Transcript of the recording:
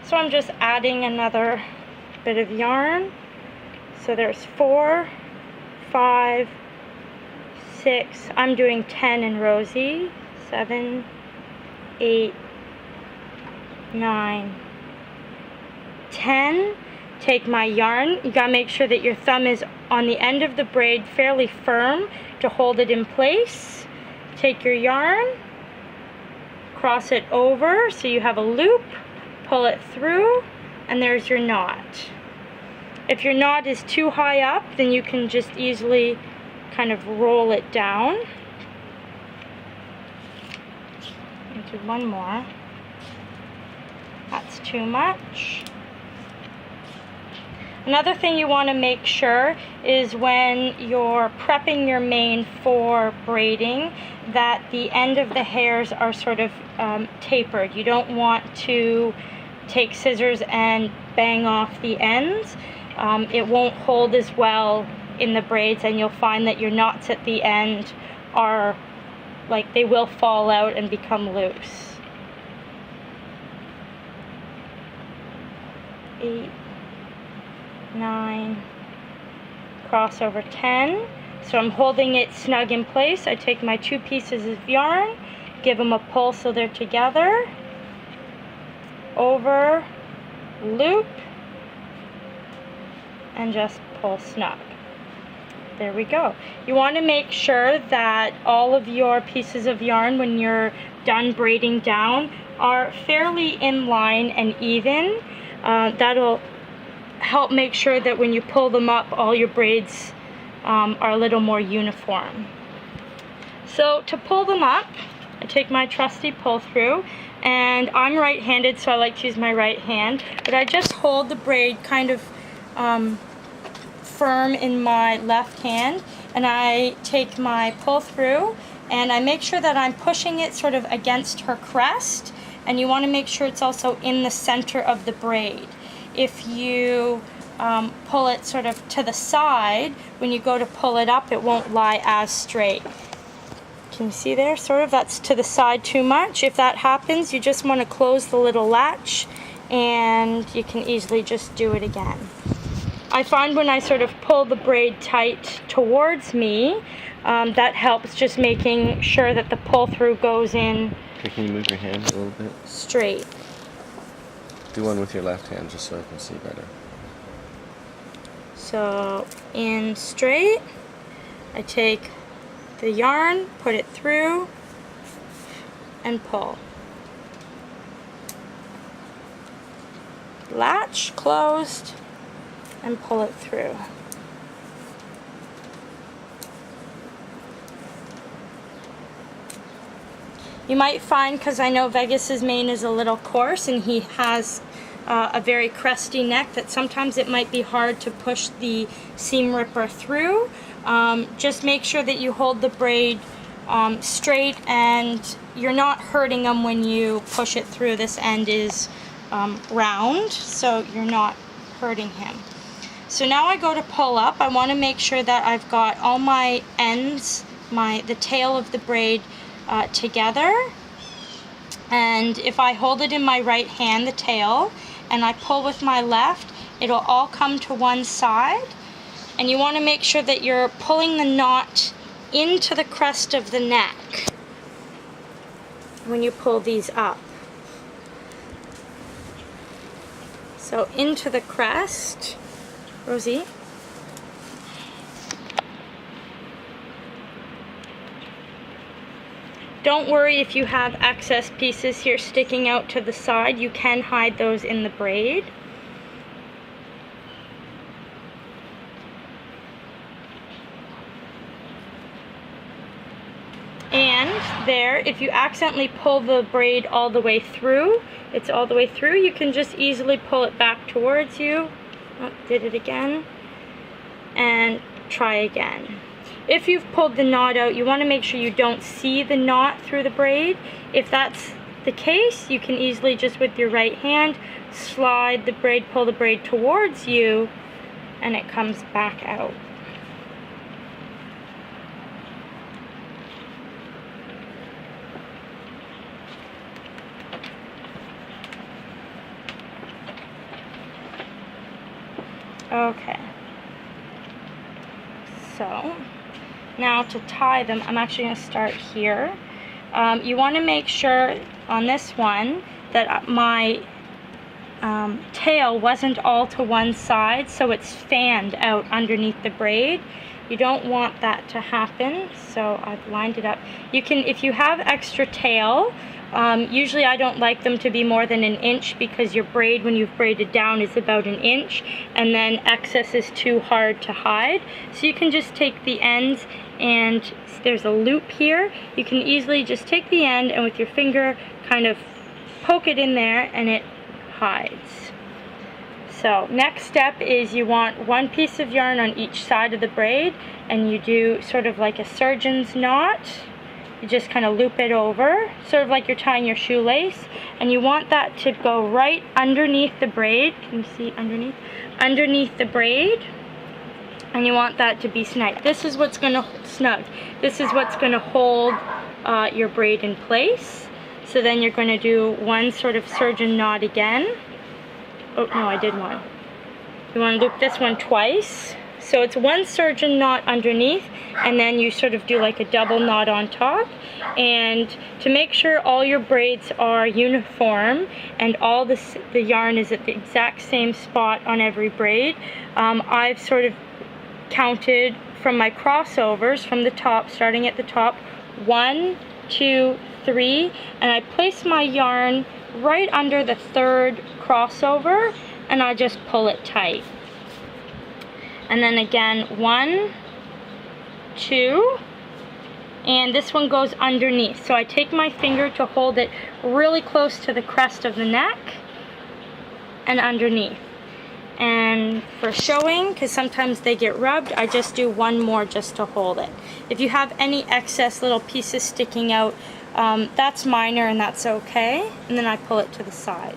So I'm just adding another bit of yarn. So there's 4, 5, 6, I'm doing 10 in Rosie, 7, 8, 9, 10. Take my yarn, you gotta make sure that your thumb is on the end of the braid fairly firm to hold it in place. Take your yarn, cross it over so you have a loop, pull it through, and there's your knot. If your knot is too high up, then you can just easily kind of roll it down. Do one more. That's too much. Another thing you want to make sure is when you're prepping your mane for braiding that the end of the hairs are sort of tapered. You don't want to take scissors and bang off the ends. It won't hold as well in the braids, and you'll find that your knots at the end are like they will fall out and become loose. 8, 9, cross over 10. So I'm holding it snug in place. I take my 2 pieces of yarn, give them a pull so they're together, over, loop, and just pull snug. There we go. You want to make sure that all of your pieces of yarn, when you're done braiding down, are fairly in line and even. That'll help make sure that when you pull them up, all your braids are a little more uniform. So to pull them up, I take my trusty pull through, and I'm right-handed, so I like to use my right hand, but I just hold the braid kind of firm in my left hand, and I take my pull through and I make sure that I'm pushing it sort of against her crest, and you want to make sure it's also in the center of the braid. If you pull it sort of to the side, when you go to pull it up, it won't lie as straight. Can you see there? Sort of that's to the side too much. If that happens, you just want to close the little latch and you can easily just do it again. I find when I sort of pull the braid tight towards me, that helps just making sure that the pull through goes in. Can you move your hand a little bit? Straight. Do one with your left hand just so I can see better. So in straight, I take the yarn, put it through, and pull. Latch closed, and pull it through. You might find, because I know Vegas's mane is a little coarse and he has a very cresty neck, that sometimes it might be hard to push the seam ripper through. Just make sure that you hold the braid straight and you're not hurting him when you push it through. This end is round, so you're not hurting him. So now I go to pull up. I want to make sure that I've got all my ends, the tail of the braid together. And if I hold it in my right hand, the tail, and I pull with my left, it'll all come to one side. And you want to make sure that you're pulling the knot into the crest of the neck when you pull these up. So into the crest, Rosie. Don't worry if you have excess pieces here sticking out to the side. You can hide those in the braid. And there, if you accidentally pull the braid all the way through, it's all the way through, you can just easily pull it back towards you. Oh, did it again. And try again. If you've pulled the knot out, you want to make sure you don't see the knot through the braid. If that's the case, you can easily just with your right hand slide the braid, pull the braid towards you, and it comes back out. Okay. So now to tie them, I'm actually going to start here. You want to make sure on this one that my tail wasn't all to one side, so it's fanned out underneath the braid. You don't want that to happen, so I've lined it up. You can, if you have extra tail, usually I don't like them to be more than an inch, because your braid, when you've braided down, is about an inch, and then excess is too hard to hide. So you can just take the ends, and there's a loop here. You can easily just take the end and with your finger kind of poke it in there, and it hides. So next step is you want one piece of yarn on each side of the braid, and you do sort of like a surgeon's knot. You just kind of loop it over, sort of like you're tying your shoelace, and you want that to go right underneath the braid. Can you see underneath? Underneath the braid, and you want that to be snug. This is what's going to This is what's going to hold your braid in place. So then you're going to do one sort of surgeon knot again. Oh no, I did one. You want to loop this one twice. So it's one surgeon knot underneath, and then you sort of do like a double knot on top. And to make sure all your braids are uniform and all the yarn is at the exact same spot on every braid, I've sort of counted from my crossovers from the top, starting at the top, 1, 2, 3, and I place my yarn right under the third crossover, and I just pull it tight. And then again, 1, 2, and this one goes underneath. So I take my finger to hold it really close to the crest of the neck and underneath. And for showing, because sometimes they get rubbed, I just do one more just to hold it. If you have any excess little pieces sticking out, that's minor and that's okay. And then I pull it to the side.